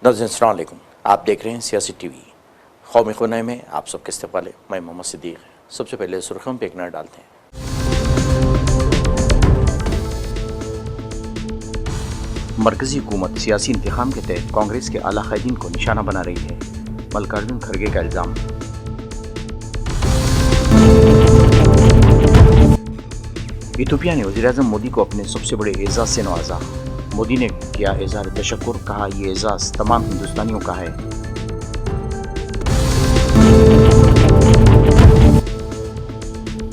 नाज़रीन अस्सलाम वालेकुम। आप देख रहे हैं सियासी टीवी। कौमी खुनाई में आप सबके इस्तक़बाल है। मैं मोहम्मद सिद्दीक़। सबसे पहले सुर्खियों पर एक नज़र डालते हैं। मरकज़ी हुकूमत सियासी इंतखाम के तहत कांग्रेस के आला क़ायदीन को निशाना बना रही है, मल्लिकार्जुन खड़गे का इल्ज़ाम। इथियोपिया ने वज़ीर-ए-आज़म मोदी को अपने सबसे बड़े एजाज़ से नवाजा। मोदी ने किया इज़हार तशक्कुर, कहा यह एजाज़ तमाम हिंदुस्तानियों का है।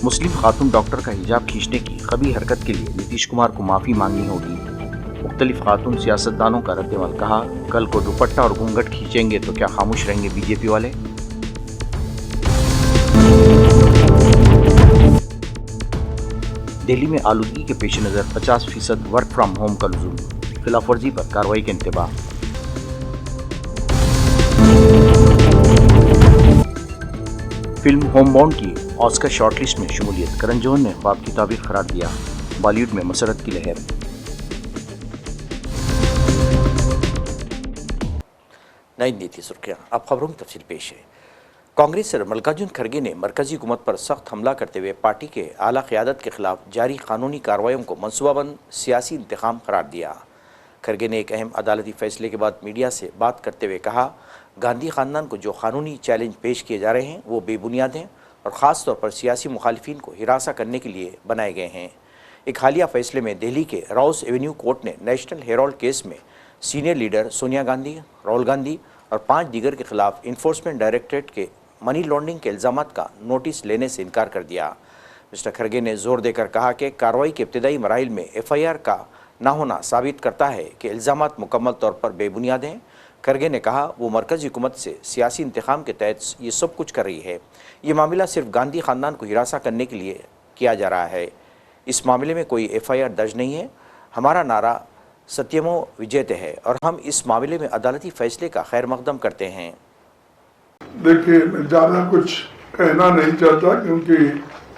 मुस्लिम खातून डॉक्टर का हिजाब खींचने की कभी हरकत के लिए नीतीश कुमार को माफ़ी मांगनी होगी। मुख्तलिफ खातून सियासतदानों का रद्द-ए-अमल, कहा कल को दुपट्टा और घूंघट खींचेंगे तो क्या खामोश रहेंगे बीजेपी वाले। दिल्ली में आलूदगी के पेश नज़र 50% वर्क फ्राम होम का लुज़ूम, खिलाफ वर्जी पर कार्रवाई के इंतबाह। फिल्म होमबाउंड की ऑस्कर शॉर्टलिस्ट में शमूलियत, करण जौहर ने ख्वाब की ताबीर करार दिया। बॉलीवुड में मसरत की लहर। नई नीति सुर्खियां, अब खबरों की तफसील पेश है। कांग्रेस सदर मल्लिकार्जुन खड़गे ने मरकजी हुकूमत पर सख्त हमला करते हुए पार्टी के आला क़यादत के खिलाफ जारी कानूनी कार्रवाइयों को मनसूबाबंद सियासी इंतखाम करार दिया। खड़गे ने एक अहम अदालती फैसले के बाद मीडिया से बात करते हुए कहा, गांधी ख़ानदान को जो कानूनी चैलेंज पेश किए जा रहे हैं वो बेबुनियाद हैं और ख़ास तौर पर सियासी मुखालिफिन को हिरासा करने के लिए बनाए गए हैं। एक हालिया फैसले में दिल्ली के राउस एवेन्यू कोर्ट ने नेशनल हेराल्ड केस में सीनियर लीडर सोनिया गांधी, राहुल गांधी और 5 दीगर के खिलाफ इन्फोर्समेंट डायरेक्टरेट के मनी लॉन्ड्रिंग के इल्ज़ामात का नोटिस लेने से इनकार कर दिया। मिस्टर खड़गे ने जोर देकर कहा कि कार्रवाई के इब्तदाई मराहिल में FIR का ना होना साबित करता है कि इल्ज़ामात मुकम्मल तौर पर बेबुनियाद हैं। खड़गे ने कहा वो मरकज़ी हुकूमत से सियासी इंतखाम के तहत ये सब कुछ कर रही है। ये मामला सिर्फ गांधी ख़ानदान को हिरासा करने के लिए किया जा रहा है। इस मामले में कोई FIR दर्ज नहीं है। हमारा नारा सत्यमो विजयते है और हम इस मामले में अदालती फैसले का खैर मकदम करते हैं। देखिए, मैं ज़्यादा कुछ कहना नहीं चाहता क्योंकि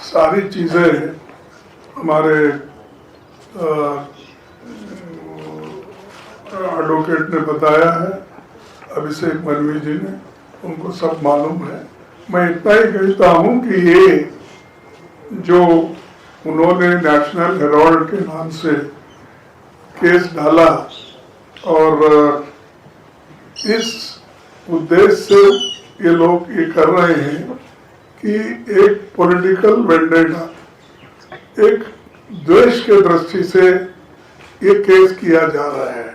सारी चीज़ें हमारे एडवोकेट ने बताया है, अभिषेक मरवी जी ने, उनको सब मालूम है। मैं इतना ही कहता हूँ कि ये जो उन्होंने नेशनल हेराल्ड के नाम से केस डाला और इस उद्देश्य से ये लोग ये कर रहे हैं कि एक पॉलिटिकल वेंडेटा, एक द्वेष के दृष्टि से ये केस किया जा रहा है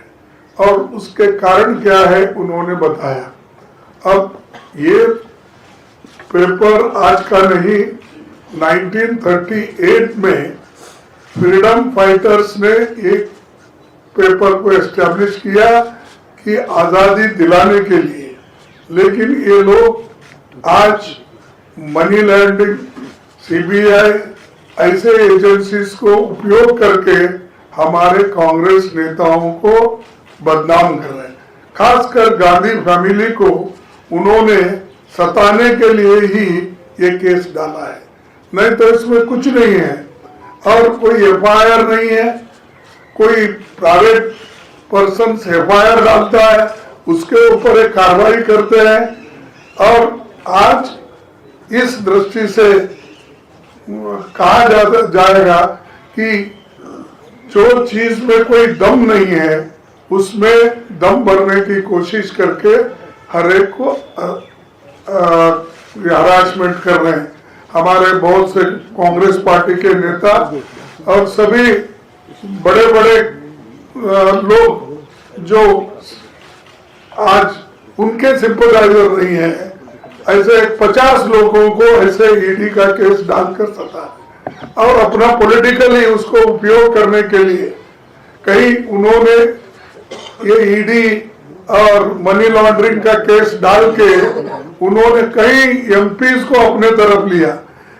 और उसके कारण क्या है उन्होंने बताया। अब ये पेपर आज का नहीं, 1938 में फ्रीडम फाइटर्स ने एक पेपर को एस्टैब्लिश किया कि आज़ादी दिलाने के लिए, लेकिन ये लोग आज मनी लॉन्ड्रिंग, CBI ऐसे एजेंसीज को उपयोग करके हमारे कांग्रेस नेताओं को बदनाम कर रहे हैं। खासकर गांधी फैमिली को उन्होंने सताने के लिए ही ये केस डाला है, नहीं तो इसमें कुछ नहीं है और कोई FIR नहीं है। कोई प्राइवेट पर्सन FIR डालता है, उसके ऊपर एक कार्रवाई करते हैं और आज इस दृष्टि से कहा जाएगा कि जो चीज में कोई दम नहीं है उसमें दम भरने की कोशिश करके हर एक को हरासमेंट कर रहे हैं। हमारे बहुत से कांग्रेस पार्टी के नेता और सभी बड़े बड़े लोग जो आज उनके सिंपथाइजर नहीं है, ऐसे 50 लोगों को ऐसे ED का केस डालकर सता और अपना पॉलिटिकली उसको उपयोग करने के लिए कहीं उन्होंने ये ED और मनी लॉन्ड्रिंग का केस डाल के उन्होंने कई MPs को अपने तरफ लिया,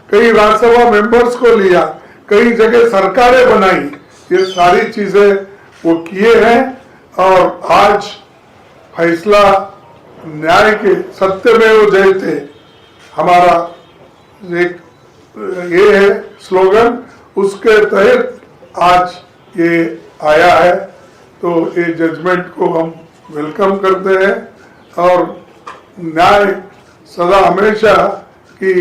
कई राज्यसभा मेंबर्स को लिया, कई जगह सरकारें बनाई। ये सारी चीजें वो किए हैं और आज फैसला न्याय के सत्यमेव जयते हमारा एक ये है स्लोगन, उसके तहत आज ये आया है। तो ये जजमेंट को हम वेलकम करते हैं और न्याय सदा हमेशा की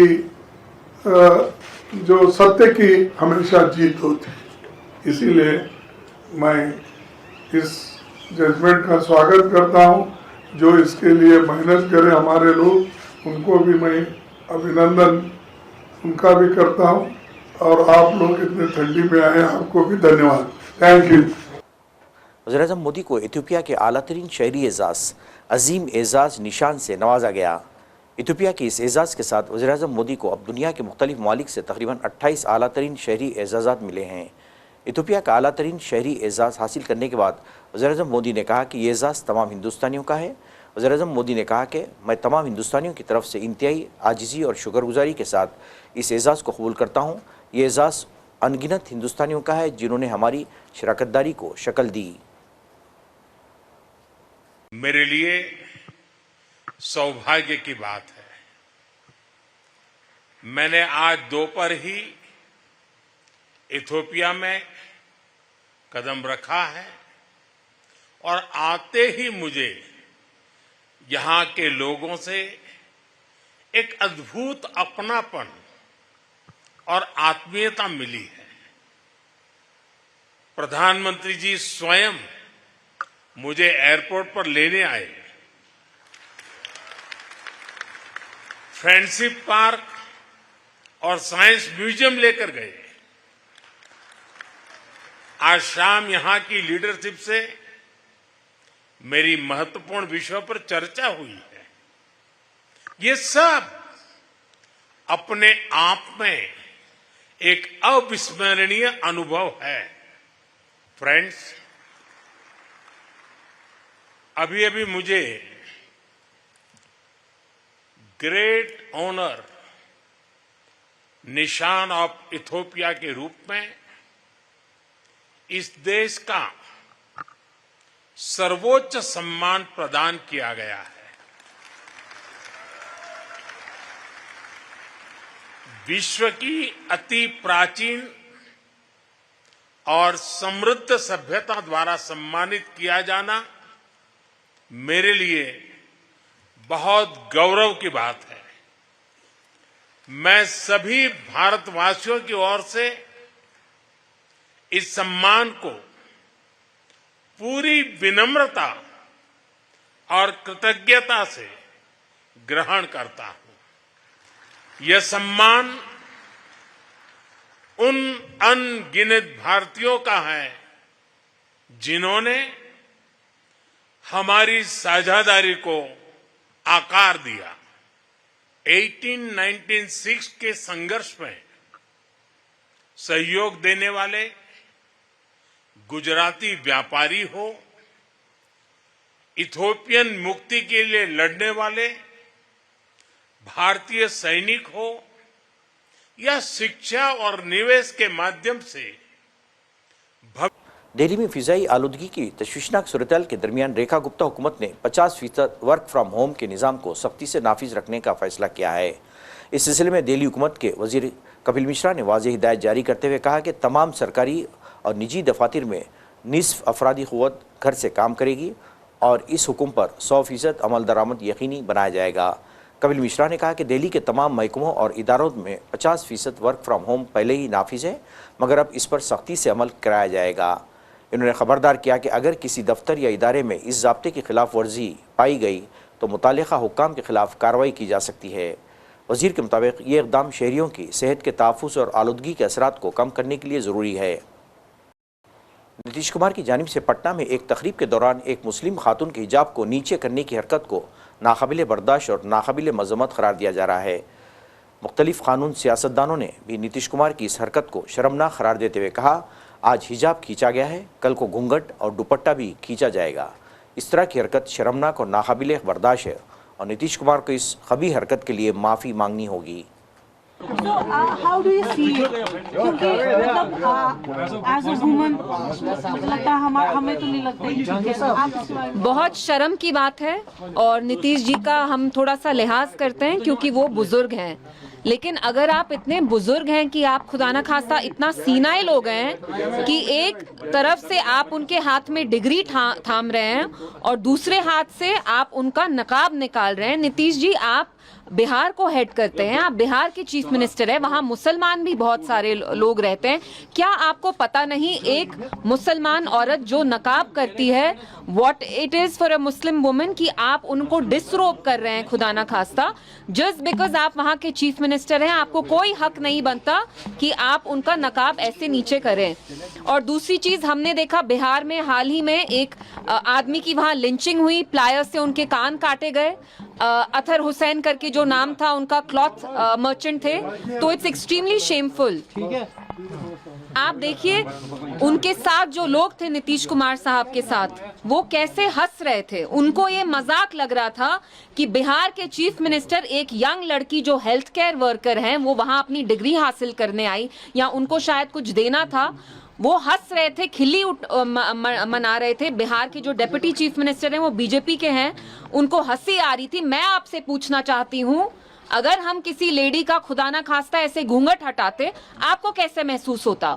जो सत्य की हमेशा जीत होती। इसीलिए मैं इस जजमेंट का स्वागत करता हूं। जो इसके लिए मेहनत करे हमारे लोग, उनको भी मैं अभिनंदन उनका भी करता हूं और आप लोग इतने ठंडी में आए, आपको भी धन्यवाद। Thank you. वज़ीर-ए-आज़म मोदी को इथियोपिया के आला तरीन शहरी एजाज़ अजीम एजाज़ निशान से नवाजा गया। इथियोपिया के इस एजाज़ के साथ वज़ीर-ए-आज़म मोदी को अब दुनिया के मुख्तलिफ ममालिक से तकरीबन 28 आला तरीन शहरी एजाज़ात मिले हैं। इथियोपिया का आला तरीन शहरी एजाज़ हासिल करने के बाद वज़ीर-ए-आज़म मोदी ने कहा कि ये एजाज़ तमाम हिंदुस्तानियों का है। वज़ीर-ए-आज़म मोदी ने कहा कि मैं तमाम हिंदुस्तानियों की तरफ से इंतहाई आजिज़ी और शुक्रगुजारी के साथ इस एजाज़ को कबूल करता हूँ। ये एजाज़ अनगिनत हिंदुस्तानियों का है जिन्होंने हमारी शराकतदारी को शक्ल दी। मेरे लिए सौभाग्य की बात है, मैंने आज दोपहर ही इथियोपिया में कदम रखा है और आते ही मुझे यहां के लोगों से एक अद्भुत अपनापन और आत्मीयता मिली है। प्रधानमंत्री जी स्वयं मुझे एयरपोर्ट पर लेने आए, फ्रेंडशिप पार्क और साइंस म्यूजियम लेकर गए। आज शाम यहां की लीडरशिप से मेरी महत्वपूर्ण विषयों पर चर्चा हुई है। ये सब अपने आप में एक अविस्मरणीय अनुभव है। फ्रेंड्स, अभी अभी मुझे ग्रेट ऑनर निशान ऑफ इथियोपिया के रूप में इस देश का सर्वोच्च सम्मान प्रदान किया गया है। विश्व की अति प्राचीन और समृद्ध सभ्यता द्वारा सम्मानित किया जाना मेरे लिए बहुत गौरव की बात है। मैं सभी भारतवासियों की ओर से इस सम्मान को पूरी विनम्रता और कृतज्ञता से ग्रहण करता हूं। यह सम्मान उन अनगिनत भारतीयों का है जिन्होंने हमारी साझेदारी को आकार दिया। 1896 के संघर्ष में सहयोग देने वाले गुजराती व्यापारी हो, इथियोपियन मुक्ति के लिए लड़ने वाले भारतीय सैनिक हो, या शिक्षा और निवेश के माध्यम से दिल्ली में फिजाई आलूदगी की तशवीशनाक सूरत के दरमियान रेखा गुप्ता हुकूमत ने 50% वर्क फ्राम होम के निज़ाम को सख्ती से नाफिज रखने का फैसला किया है। इस सिलसिले में दिल्ली हुकूमत के वजीर कपिल मिश्रा ने वाज़ेह हिदायत जारी करते हुए कहा कि तमाम सरकारी और निजी दफातर में निस्फ अफरादी क़ुव्वत घर से काम करेगी और इस हुक्म पर 100% अमल दरामद यकीनी बनाया जाएगा। कपिल मिश्रा ने कहा कि दिल्ली के तमाम महकमों और इदारों में 50% वर्क फ्राम होम पहले ही नाफिज है, मगर अब इस पर सख्ती से अमल कराया जाएगा। इन्होंने खबरदार किया कि अगर किसी दफ्तर या इदारे में इस ज़ाब्ते की खिलाफ वर्जी पाई गई तो मुतालिका हुक्काम के खिलाफ कार्रवाई की जा सकती है। वज़ीर के मुताबिक ये इक़दाम शहरियों की सेहत के तहफ़्फ़ुज़ और आलूदगी के असरात को कम करने के लिए ज़रूरी है। नीतीश कुमार की जानिब से पटना में एक तकरीब के दौरान एक मुस्लिम खातून के हिजाब को नीचे करने की हरकत को नाकाबिले बर्दाश्त और नाकाबिले मज़म्मत करार दिया जा रहा है। मुख्तलिफ कानून सियासतदानों ने भी नीतीश कुमार की इस हरकत को शर्मनाक करार देते हुए कहा, आज हिजाब खींचा गया है, कल को घूंघट और दुपट्टा भी खींचा जाएगा। इस तरह की हरकत शर्मनाक और नाकाबिले बर्दाश्त है और नीतीश कुमार को इस खबी हरकत के लिए माफ़ी मांगनी होगी। How do you see it? क्योंकि मतलब as a woman लगता है हमें तो नहीं लगता। बहुत शर्म की बात है और नीतीश जी का हम थोड़ा सा लिहाज करते हैं क्योंकि वो बुजुर्ग हैं, लेकिन अगर आप इतने बुजुर्ग हैं कि आप खुदा ना खास्ता इतना सीनाइल हो गए हैं कि एक तरफ से आप उनके हाथ में डिग्री थाम रहे हैं और दूसरे हाथ से आप उनका नकाब निकाल रहे हैं। नीतीश जी, आप बिहार को हेड करते हैं, आप बिहार के चीफ मिनिस्टर हैं, वहां मुसलमान भी बहुत सारे लोग रहते हैं। क्या आपको पता नहीं एक मुसलमान औरत जो नकाब करती है, what it is for a Muslim woman, कि आप उनको डिसरोब कर रहे हैं खुदा ना खास्ता, जस्ट बिकॉज आप वहां के चीफ मिनिस्टर हैं। आपको कोई हक नहीं बनता कि आप उनका नकाब ऐसे नीचे करें। और दूसरी चीज, हमने देखा बिहार में हाल ही में एक आदमी की वहां लिंचिंग हुई, प्लायर से उनके कान काटे गए। अतहर हुसैन करके जो नाम था उनका, क्लॉथ मर्चेंट थे। तो इट्स एक्सट्रीमली शेमफुल। आप देखिए उनके साथ जो लोग थे नीतीश कुमार साहब के साथ, वो कैसे हंस रहे थे। उनको ये मजाक लग रहा था कि बिहार के चीफ मिनिस्टर, एक यंग लड़की जो हेल्थ केयर वर्कर हैं, वो वहां अपनी डिग्री हासिल करने आई या उनको शायद कुछ देना था, वो हंस रहे थे, खिल्ली मना रहे थे। बिहार के जो डेप्यूटी चीफ मिनिस्टर हैं वो बीजेपी के हैं, उनको हंसी आ रही थी। मैं आपसे पूछना चाहती हूँ, अगर हम किसी लेडी का खुदा ना खास्ता ऐसे घूंघट हटाते, आपको कैसे महसूस होता?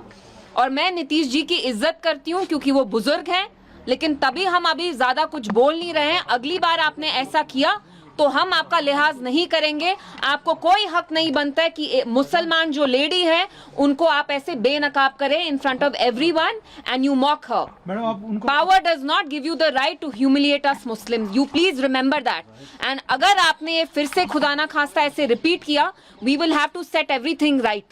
और मैं नीतीश जी की इज्जत करती हूँ क्योंकि वो बुजुर्ग हैं, लेकिन तभी हम अभी ज्यादा कुछ बोल नहीं रहे हैं। अगली बार आपने ऐसा किया तो हम आपका लिहाज नहीं करेंगे। आपको कोई हक नहीं बनता है कि मुसलमान जो लेडी है उनको आप ऐसे बेनकाब करें in front of everyone and you mock her. Power does not give you the right to humiliate us Muslims, you please remember that. And अगर आपने ये फिर से खुदा ना खास्ता ऐसे रिपीट किया, we will have to set everything right.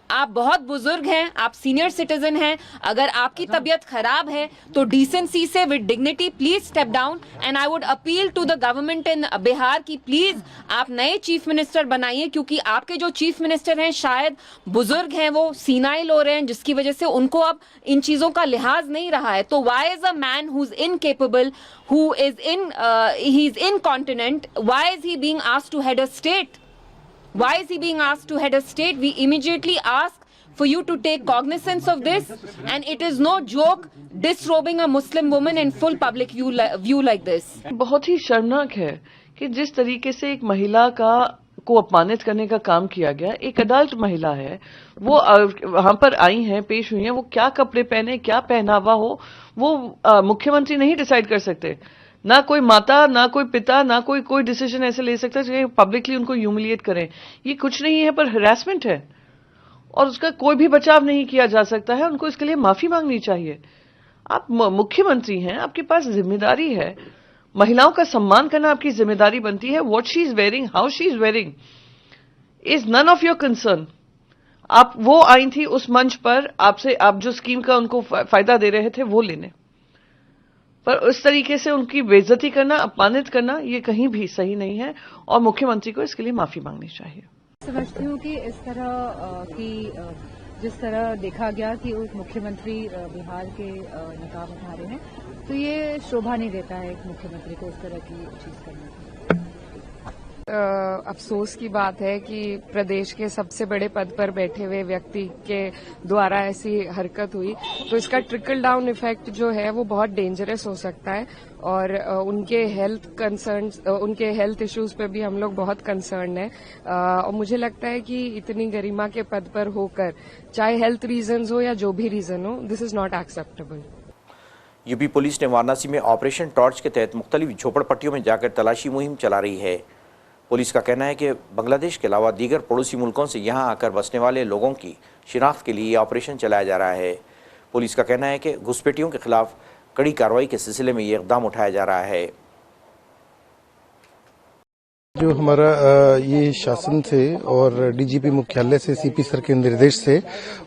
आप बहुत बुजुर्ग हैं, आप सीनियर सिटीजन हैं, अगर आपकी तबीयत खराब है तो डिसेंसी से, with dignity, please step down. And I would appeal to the government in Bihar की प्लीज आप नए चीफ मिनिस्टर बनाइए, क्योंकि आपके जो चीफ मिनिस्टर हैं शायद बुजुर्ग हैं, वो सीनाइल हो रहे हैं, जिसकी वजह से उनको अब इन चीजों का लिहाज नहीं रहा है। तो why is a man who is incapable, who is he is incontinent, why is he being asked to head a state? Why is he being asked to head a state? We immediately ask for you to take cognizance of this, and it is no joke disrobing a Muslim woman in full public view like this. बहुत ही शर्मनाक है कि जिस तरीके से एक महिला को अपमानित करने का काम किया गया। एक अडल्ट महिला है, वो वहां पर आई हैं, पेश हुई हैं, वो क्या कपड़े पहने, क्या पहनावा हो, वो मुख्यमंत्री नहीं डिसाइड कर सकते। ना कोई माता, ना कोई पिता, ना कोई डिसीजन ऐसे ले सकता है कि पब्लिकली उनको ह्यूमिलिएट करें। ये कुछ नहीं है, पर हरासमेंट है और उसका कोई भी बचाव नहीं किया जा सकता है। उनको इसके लिए माफी मांगनी चाहिए। आप मुख्यमंत्री हैं, आपके पास जिम्मेदारी है, महिलाओं का सम्मान करना आपकी जिम्मेदारी बनती है। What she is wearing, how she is wearing is none of your concern. आप वो आई थी उस मंच पर, आपसे आप जो स्कीम का उनको फायदा दे रहे थे वो लेने, पर उस तरीके से उनकी बेइज्जती करना, अपमानित करना, ये कहीं भी सही नहीं है और मुख्यमंत्री को इसके लिए माफी मांगनी चाहिए। समझती हूँ कि इस तरह की जिस तरह देखा गया कि उप मुख्यमंत्री बिहार के नकाब उठा रहे हैं, तो ये शोभा नहीं देता है एक मुख्यमंत्री को इस तरह की चीज करने की। अफसोस की बात है कि प्रदेश के सबसे बड़े पद पर बैठे हुए व्यक्ति के द्वारा ऐसी हरकत हुई, तो इसका ट्रिकल डाउन इफेक्ट जो है वो बहुत डेंजरस हो सकता है और उनके हेल्थ कंसर्न्स, उनके हेल्थ इश्यूज पे भी हम लोग बहुत कंसर्न है। और मुझे लगता है कि इतनी गरिमा के पद पर होकर, चाहे हेल्थ रीजंस हो या जो भी रीजन हो, this is not acceptable. UP police ने वाराणसी में ऑपरेशन टॉर्च के तहत मुख्तलिफ झोपड़पट्टियों में जाकर तलाशी मुहिम चला रही है। पुलिस का कहना है कि बांग्लादेश के अलावा दीगर पड़ोसी मुल्कों से यहां आकर बसने वाले लोगों की शिनाख्त के लिए ये ऑपरेशन चलाया जा रहा है। पुलिस का कहना है कि घुसपैठियों के खिलाफ कड़ी कार्रवाई के सिलसिले में ये इक़दाम उठाया जा रहा है। जो हमारा ये शासन से और डीजीपी मुख्यालय से सीपी सर के निर्देश से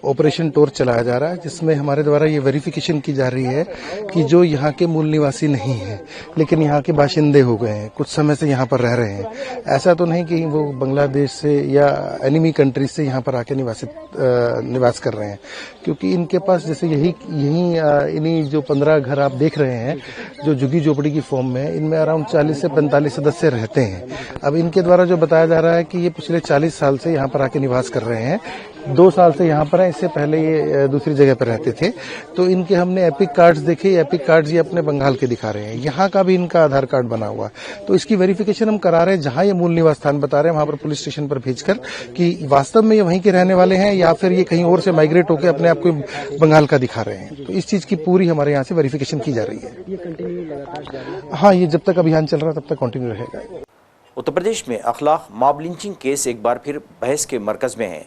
ऑपरेशन टॉर्च चलाया जा रहा है, जिसमें हमारे द्वारा ये वेरिफिकेशन की जा रही है कि जो यहाँ के मूल निवासी नहीं हैं लेकिन यहाँ के बाशिंदे हो गए हैं, कुछ समय से यहाँ पर रह रहे हैं, ऐसा तो नहीं कि वो बांग्लादेश से या एनिमी कंट्रीज से यहाँ पर आके निवास कर रहे हैं, क्योंकि इनके पास जैसे यही इन्हीं जो 15 घर आप देख रहे हैं जो झुग्गी झोपड़ी की फॉर्म में, इनमें अराउंड 40 से 45 सदस्य रहते हैं। अब इनके द्वारा जो बताया जा रहा है कि ये पिछले 40 साल से यहाँ पर आके निवास कर रहे हैं, 2 साल से यहाँ पर हैं, इससे पहले ये दूसरी जगह पर रहते थे। तो इनके हमने एपिक कार्ड्स देखे, एपिक कार्ड्स ये अपने बंगाल के दिखा रहे हैं, यहाँ का भी इनका आधार कार्ड बना हुआ। तो इसकी वेरिफिकेशन हम करा रहे हैं, जहाँ ये मूल निवास स्थान बता रहे हैं वहां पर पुलिस स्टेशन पर भेजकर कि वास्तव में ये वहीं के रहने वाले हैं या फिर ये कहीं और से माइग्रेट होकर अपने आप को बंगाल का दिखा रहे हैं। तो इस चीज की पूरी हमारे यहाँ से वेरिफिकेशन की जा रही है। ये कंटिन्यू लगातार जारी है? हाँ, ये जब तक अभियान चल रहा है तब तक कंटिन्यू रहेगा। उत्तर प्रदेश में अखलाक मॉब लिंचिंग केस एक बार फिर बहस के मरकज में है।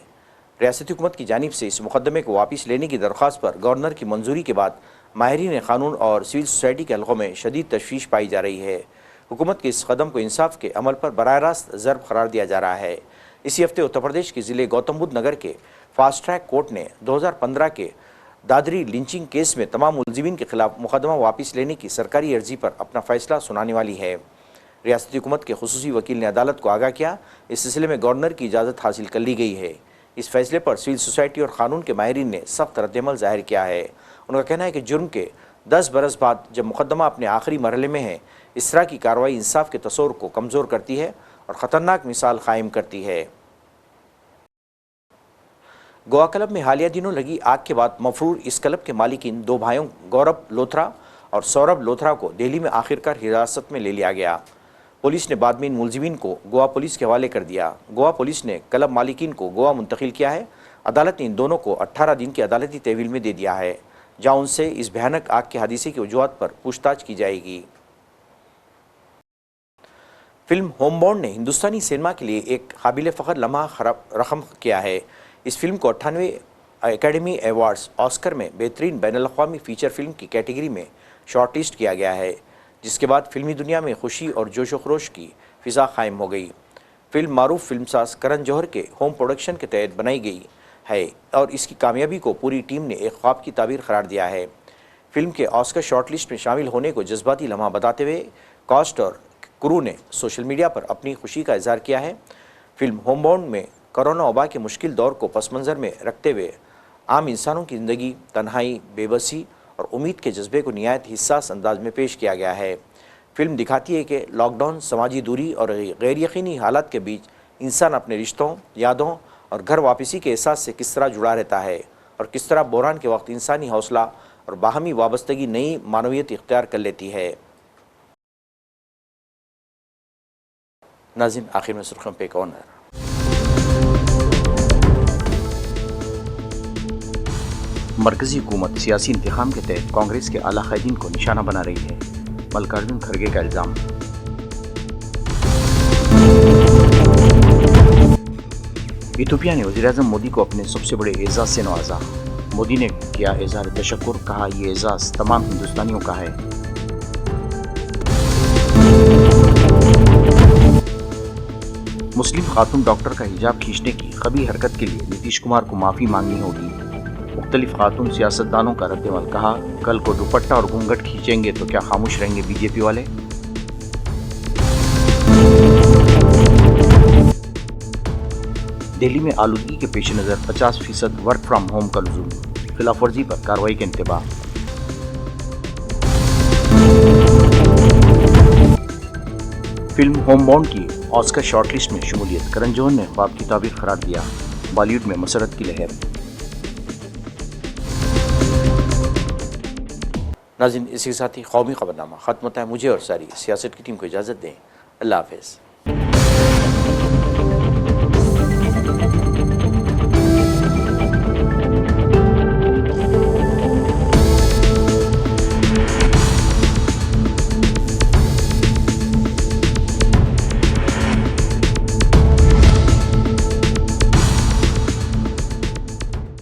रियासती हुकूमत की जानिब से इस मुकदमे को वापस लेने की दरख्वास्त पर गवर्नर की मंजूरी के बाद माहिरीन कानून और सिविल सोसाइटी के हलकों में शदीद तशवीश पाई जा रही है। हुकूमत के इस कदम को इंसाफ के अमल पर बराह रास्त ज़र्ब करार दिया जा रहा है। इसी हफ्ते उत्तर प्रदेश के ज़िले गौतम बुद्ध नगर के फास्ट ट्रैक कोर्ट ने 2015 के दादरी लिंचिंग केस में तमाम मुलजिमीन के खिलाफ मुकदमा वापस लेने की सरकारी अर्जी पर अपना फैसला सुनाने वाली है। रियासती हुकूमत के खुसूसी वकील ने अदालत को आगाह किया, इस सिलसिले में गवर्नर की इजाज़त हासिल कर ली गई है। इस फैसले पर सिविल सोसाइटी और कानून के माहिरीन ने सख्त रद्दअमल जाहिर किया है। उनका कहना है कि जुर्म के 10 बरस बाद जब मुकदमा अपने आखिरी मरहले में है, इस तरह की कार्रवाई इंसाफ के तसव्वुर को कमज़ोर करती है और ख़तरनाक मिसाल कायम करती है। गोवा क्लब में हालिया दिनों लगी आग के बाद मफरूर इस क्लब के मालिकीन 2 भाइयों गौरव लोथरा और सौरभ लोथरा को दिल्ली में आखिरकार हिरासत में ले लिया गया। पुलिस ने बाद में इन मुलजिमीन को गोवा पुलिस के हवाले कर दिया। गोवा पुलिस ने क्लब मालिकीन को गोवा मुंतकिल किया है। अदालत ने इन दोनों को 18 दिन की अदालती तहवील में दे दिया है, जहां उनसे इस भयानक आग के हादसे की वजूहात पर पूछताछ की जाएगी। फिल्म होमबॉन्ड ने हिंदुस्तानी सिनेमा के लिए एक काबिल फ़ख्र लम्हा रकम किया है। इस फिल्म को 98 एकेडमी अवार्ड्स ऑस्कर में बेहतरीन बैनुल-अक़वामी फ़ीचर फिल्म की कैटेगरी में शॉर्टलिस्ट किया गया है, जिसके बाद फिल्मी दुनिया में खुशी और जोश व खरोश की फ़िज़ा कायम हो गई। फिल्म मारूफ फिल्मसाज करण जौहर के होम प्रोडक्शन के तहत बनाई गई है और इसकी कामयाबी को पूरी टीम ने एक ख्वाब की ताबीर करार दिया है। फिल्म के ऑस्कर शॉर्टलिस्ट में शामिल होने को जज्बाती लम्हा बताते हुए कास्ट और क्रू ने सोशल मीडिया पर अपनी खुशी का इजहार किया है। फिल्म होमबॉन्ड में कोरोना वबा के मुश्किल दौर को पस मंज़र में रखते हुए आम इंसानों की ज़िंदगी, तन्हाई, बेबसी और उम्मीद के जज्बे को निहायत हिस्सास अंदाज में पेश किया गया है। फिल्म दिखाती है कि लॉकडाउन, समाजी दूरी और गैर यकीनी हालात के बीच इंसान अपने रिश्तों, यादों और घर वापसी के एहसास से किस तरह जुड़ा रहता है और किस तरह बहरान के वक्त इंसानी हौसला और बाहमी वाबस्तगी नई मानवियत इख्तियार कर लेती है। नाज़रीन, आखिर में सुर्खियों पे एक और नज़र। मरकजी हुकूमत सियासी इंतखाम के तहत कांग्रेस के आला कायदीन को निशाना बना रही है, मल्लिकार्जुन खड़गे का इल्ज़ाम। इथियोपिया ने वज़ीर-ए-आज़म मोदी को अपने सबसे बड़े एजाज़ से नवाजा। मोदी ने किया इज़हार तशक्कुर, कहा यह एजाज़ तमाम हिंदुस्तानियों का है। मुस्लिम खातून डॉक्टर का हिजाब खींचने की कभी हरकत के लिए नीतीश कुमार को माफ़ी मांगनी होगी। मुख्तलिफ खातून सियासतदानों का रद्दअमल, कहा कल को दुपट्टा और घूंघट खींचेंगे तो क्या खामोश रहेंगे बीजेपी वाले। दिल्ली में आलूदगी के पेश नज़र 50% वर्क फ्राम होम का लुज़ूम, खिलाफ वर्जी पर कार्रवाई के इंतबाह। फिल्म होमबॉन्ड की ऑस्कर शॉर्टलिस्ट में शमूलियत, करण जौहर ने ख्वाब की ताबीर करार दिया। बॉलीवुड में मसरत की लहर। नाज़रीन, इसी के साथ ही कौमी खबरनामा ख़त्म होता है। मुझे और सारी सियासत की टीम को इजाज़त दें। अल्लाह हाफ़िज़।